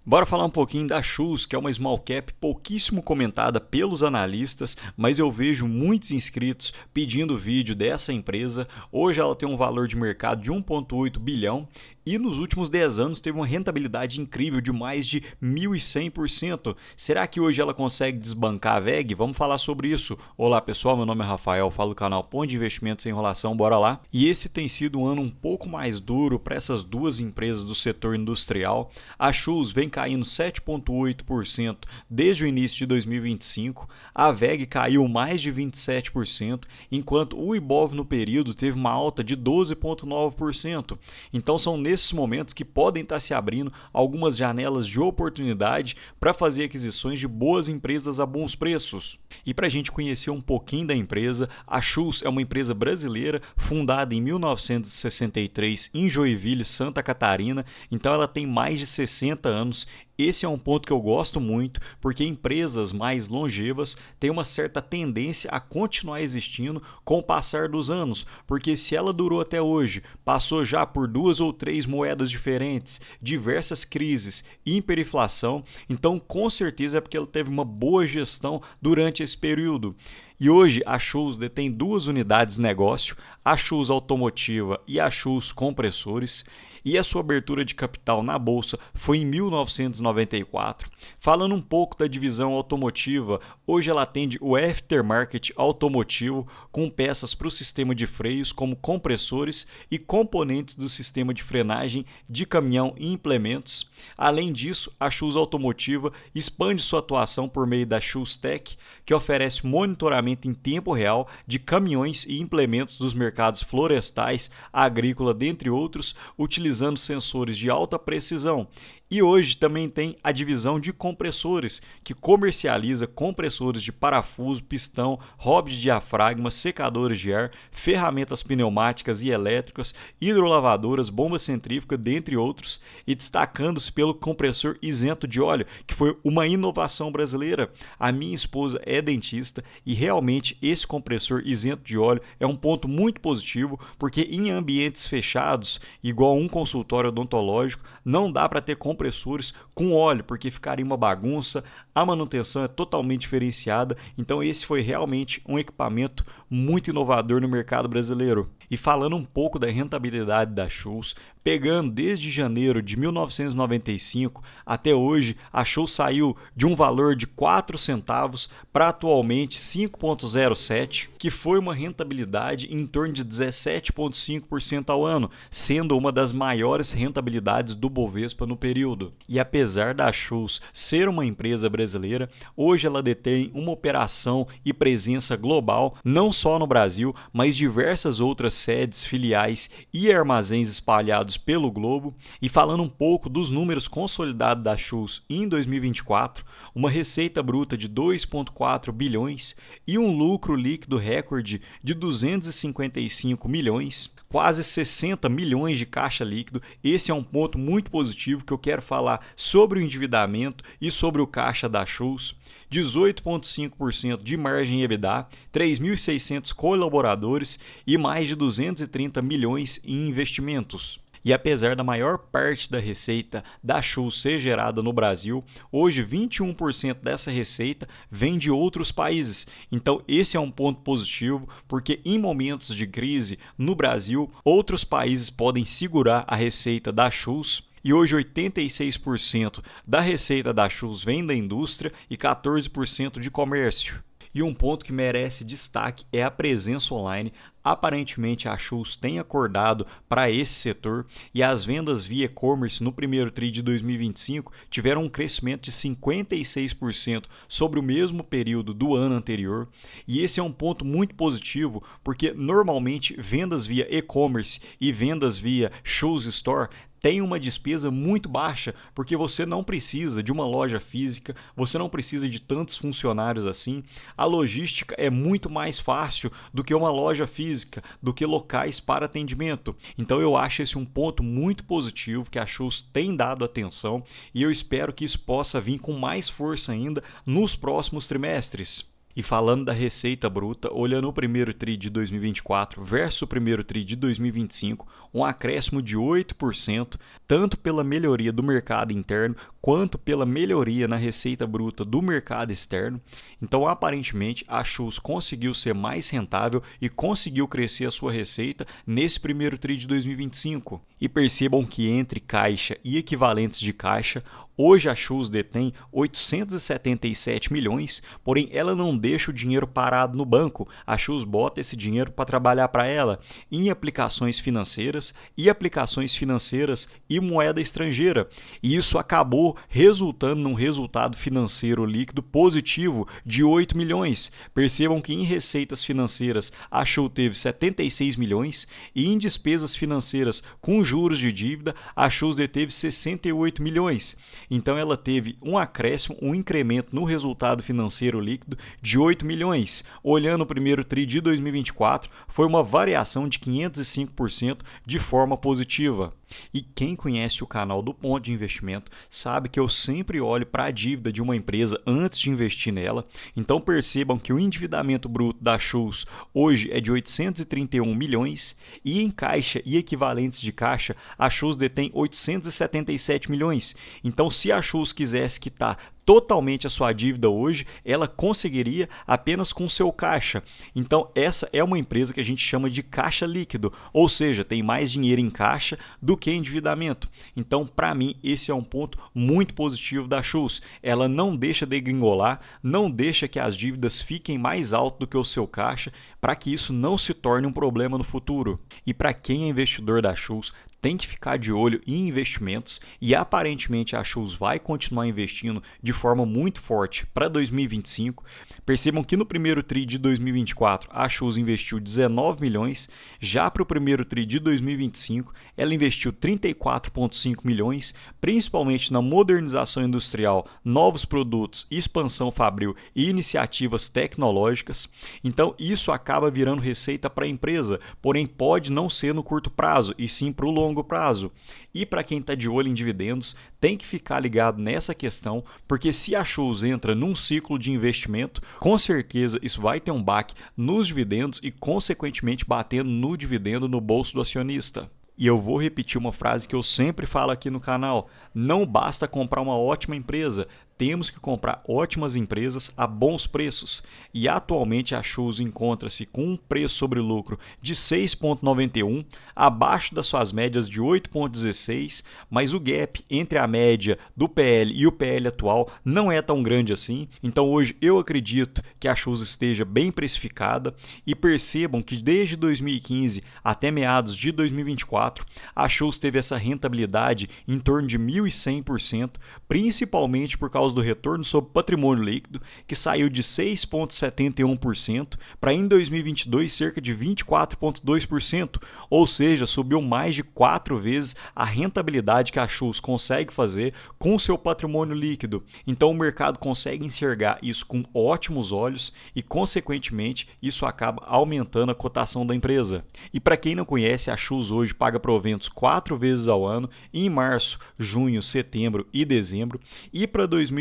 Bora falar um pouquinho da Shoes, que é uma small cap pouquíssimo comentada pelos analistas, mas eu vejo muitos inscritos pedindo vídeo dessa empresa. Hoje ela tem um valor de mercado de 1,8 bilhão e nos últimos 10 anos teve uma rentabilidade incrível de mais de 1.100%. Será que hoje ela consegue desbancar a VEG? Vamos falar sobre isso. Olá pessoal, meu nome é Rafael, falo do canal Ponto de Investimentos Sem Enrolação, bora lá. E esse tem sido um ano um pouco mais duro para essas duas empresas do setor industrial. A Shoes vem caindo 7,8% desde o início de 2025, a VEG caiu mais de 27%, enquanto o Ibov no período teve uma alta de 12,9%. Então são nesses momentos que podem estar se abrindo algumas janelas de oportunidade para fazer aquisições de boas empresas a bons preços. E para a gente conhecer um pouquinho da empresa, a Shoes é uma empresa brasileira fundada em 1963 em Joinville, Santa Catarina, então ela tem mais de 60 anos. Esse é um ponto que eu gosto muito, porque empresas mais longevas têm uma certa tendência a continuar existindo com o passar dos anos, porque se ela durou até hoje, passou já por 2 ou 3 moedas diferentes, diversas crises, hiperinflação, então com certeza é porque ela teve uma boa gestão durante esse período. E hoje a Shoes detém duas unidades de negócio, a Shoes Automotiva e a Shoes Compressores, e a sua abertura de capital na bolsa foi em 1994. Falando um pouco da divisão automotiva, hoje ela atende o aftermarket automotivo com peças para o sistema de freios como compressores e componentes do sistema de frenagem de caminhão e implementos. Além disso, a Shoes Automotiva expande sua atuação por meio da Shoes Tech, que oferece monitoramento em tempo real de caminhões e implementos dos mercados florestais, agrícola, dentre outros, utilizando sensores de alta precisão. E hoje também tem a divisão de compressores, que comercializa compressores de parafuso, pistão, robe de diafragma, secadores de ar, ferramentas pneumáticas e elétricas, hidrolavadoras, bomba centrífuga, dentre outros, e destacando-se pelo compressor isento de óleo, que foi uma inovação brasileira. A minha esposa é dentista e realmente esse compressor isento de óleo é um ponto muito positivo, porque em ambientes fechados, igual um consultório odontológico, não dá para ter compressores com óleo, porque ficaria uma bagunça, a manutenção é totalmente diferenciada, então esse foi realmente um equipamento muito inovador no mercado brasileiro. E falando um pouco da rentabilidade da Shoes, pegando desde janeiro de 1995 até hoje, a Shoes saiu de um valor de 4 centavos para atualmente 5,07, que foi uma rentabilidade em torno de 17,5% ao ano, sendo uma das maiores rentabilidades do Bovespa no período. E apesar da Shoes ser uma empresa brasileira, hoje ela detém uma operação e presença global, não só no Brasil, mas diversas outras sedes, filiais e armazéns espalhados pelo globo. E falando um pouco dos números consolidados da Shoes em 2024, uma receita bruta de 2,4 bilhões e um lucro líquido recorde de 255 milhões, quase 60 milhões de caixa líquido. Esse é um ponto muito positivo que eu quero falar sobre o endividamento e sobre o caixa da Shoes. 18,5% de margem EBITDA, 3.600 colaboradores e mais de 230 milhões em investimentos. E apesar da maior parte da receita da Shoes ser gerada no Brasil, hoje 21% dessa receita vem de outros países. Então esse é um ponto positivo, porque em momentos de crise no Brasil, outros países podem segurar a receita da Shoes. E hoje 86% da receita da Shoes vem da indústria e 14% de comércio. E um ponto que merece destaque é a presença online. Aparentemente a Shoes tem acordado para esse setor e as vendas via e-commerce no primeiro TRI de 2025 tiveram um crescimento de 56% sobre o mesmo período do ano anterior. E esse é um ponto muito positivo, porque normalmente vendas via e-commerce e vendas via Shoes Store tem uma despesa muito baixa, porque você não precisa de uma loja física, você não precisa de tantos funcionários assim. A logística é muito mais fácil do que uma loja física, do que locais para atendimento. Então eu acho esse um ponto muito positivo que a Shoes tem dado atenção e eu espero que isso possa vir com mais força ainda nos próximos trimestres. E falando da receita bruta, olhando o primeiro TRI de 2024 versus o primeiro TRI de 2025, um acréscimo de 8%, tanto pela melhoria do mercado interno quanto pela melhoria na receita bruta do mercado externo. Então, aparentemente, a Schultz conseguiu ser mais rentável e conseguiu crescer a sua receita nesse primeiro TRI de 2025. E percebam que entre caixa e equivalentes de caixa, hoje a Schultz detém 877 milhões, porém ela não deixa o dinheiro parado no banco. A Schultz bota esse dinheiro para trabalhar para ela em aplicações financeiras e moeda estrangeira. E isso acabou resultando num resultado financeiro líquido positivo de 8 milhões. Percebam que em receitas financeiras a Schultz teve 76 milhões e em despesas financeiras com juros de dívida a Schultz deteve 68 milhões. Então ela teve um acréscimo, um incremento no resultado financeiro líquido de 8 milhões. Olhando o primeiro TRI de 2024, foi uma variação de 505% de forma positiva. E quem conhece o canal do Ponto de Investimento sabe que eu sempre olho para a dívida de uma empresa antes de investir nela. Então percebam que o endividamento bruto da Schultz hoje é de 831 milhões e em caixa e equivalentes de caixa a Schultz detém 877 milhões. Então se a Schultz quisesse quitar totalmente a sua dívida hoje, ela conseguiria apenas com seu caixa. Então essa é uma empresa que a gente chama de caixa líquido, ou seja, tem mais dinheiro em caixa do que endividamento. Então para mim esse é um ponto muito positivo da Schultz. Ela não deixa degringolar, não deixa que as dívidas fiquem mais alto do que o seu caixa, para que isso não se torne um problema no futuro. E para quem é investidor da Schultz, tem que ficar de olho em investimentos e aparentemente a Schultz vai continuar investindo de forma muito forte para 2025. Percebam que no primeiro TRI de 2024 a Schultz investiu 19 milhões, já para o primeiro TRI de 2025 ela investiu 34,5 milhões, principalmente na modernização industrial, novos produtos, expansão fabril e iniciativas tecnológicas. Então isso acaba virando receita para a empresa, porém pode não ser no curto prazo e sim para o longo prazo. E para quem está de olho em dividendos, tem que ficar ligado nessa questão, porque se a Schultz entra num ciclo de investimento, com certeza isso vai ter um baque nos dividendos e consequentemente batendo no dividendo no bolso do acionista. E eu vou repetir uma frase que eu sempre falo aqui no canal: não basta comprar uma ótima empresa, temos que comprar ótimas empresas a bons preços. E atualmente a Schultz encontra-se com um preço sobre lucro de 6,91, abaixo das suas médias de 8,16, mas o gap entre a média do PL e o PL atual não é tão grande assim. Então hoje eu acredito que a Schultz esteja bem precificada e percebam que desde 2015 até meados de 2024, a Schultz teve essa rentabilidade em torno de 1.100%, principalmente por causa do retorno sobre patrimônio líquido, que saiu de 6,71% para em 2022 cerca de 24,2%, ou seja, subiu mais de 4 vezes a rentabilidade que a Schultz consegue fazer com o seu patrimônio líquido. Então o mercado consegue enxergar isso com ótimos olhos e, consequentemente, isso acaba aumentando a cotação da empresa. E para quem não conhece, a Schultz hoje paga proventos 4 vezes ao ano, em março, junho, setembro e dezembro, e para 2025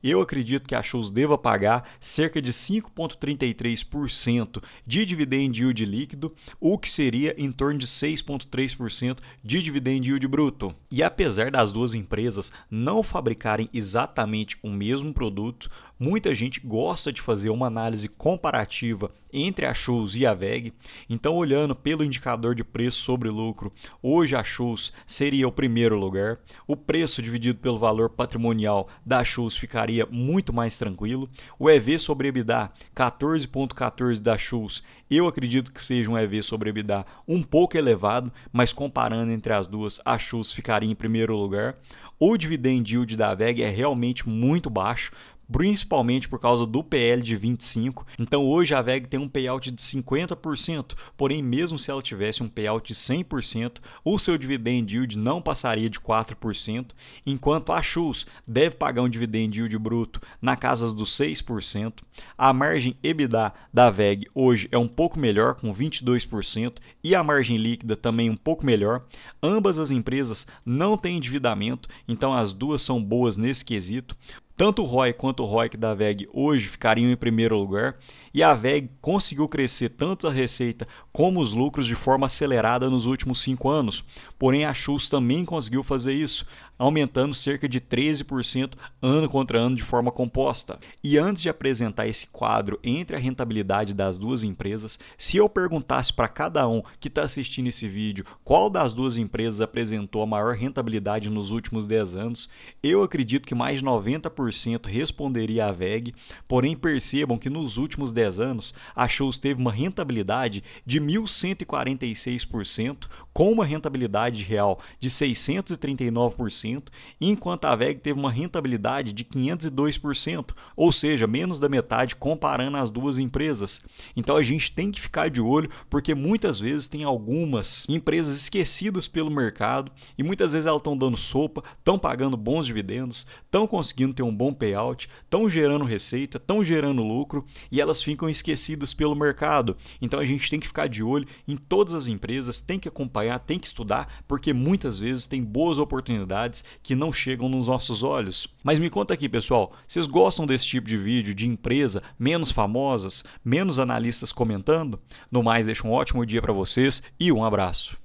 eu acredito que a Schultz deva pagar cerca de 5,33% de dividend yield líquido, o que seria em torno de 6,3% de dividend yield bruto. E apesar das duas empresas não fabricarem exatamente o mesmo produto, muita gente gosta de fazer uma análise comparativa entre a Schultz e a WEG. Então, olhando pelo indicador de preço sobre lucro, hoje a Schultz seria o primeiro lugar. O preço dividido pelo valor patrimonial da Schultz ficaria muito mais tranquilo. O EV sobre EBITDA, 14,14 da Schultz, eu acredito que seja um EV sobre EBITDA um pouco elevado, mas comparando entre as duas, a Schultz ficaria em primeiro lugar. O dividend yield da WEG é realmente muito baixo, principalmente por causa do PL de 25. Então hoje a WEG tem um payout de 50%, porém mesmo se ela tivesse um payout de 100%, o seu dividend yield não passaria de 4%, enquanto a Schultz deve pagar um dividend yield bruto na casa dos 6%. A margem EBITDA da WEG hoje é um pouco melhor, com 22%, e a margem líquida também um pouco melhor. Ambas as empresas não têm endividamento, então as duas são boas nesse quesito. Tanto o ROI quanto o ROIC da WEG hoje ficariam em primeiro lugar, e a WEG conseguiu crescer tanto a receita como os lucros de forma acelerada nos últimos 5 anos. Porém, a Schultz também conseguiu fazer isso. aumentando cerca de 13% ano contra ano de forma composta. E antes de apresentar esse quadro entre a rentabilidade das duas empresas, se eu perguntasse para cada um que está assistindo esse vídeo qual das duas empresas apresentou a maior rentabilidade nos últimos 10 anos, eu acredito que mais de 90% responderia a WEG, porém percebam que nos últimos 10 anos a Shows teve uma rentabilidade de 1.146%, com uma rentabilidade real de 639%, enquanto a WEG teve uma rentabilidade de 502%, ou seja, menos da metade comparando as duas empresas. Então a gente tem que ficar de olho, porque muitas vezes tem algumas empresas esquecidas pelo mercado e muitas vezes elas estão dando sopa, estão pagando bons dividendos, estão conseguindo ter um bom payout, estão gerando receita, estão gerando lucro e elas ficam esquecidas pelo mercado. Então a gente tem que ficar de olho em todas as empresas, tem que acompanhar, tem que estudar, porque muitas vezes tem boas oportunidades que não chegam nos nossos olhos. Mas me conta aqui, pessoal, vocês gostam desse tipo de vídeo de empresa menos famosas, menos analistas comentando? No mais, deixo um ótimo dia para vocês e um abraço.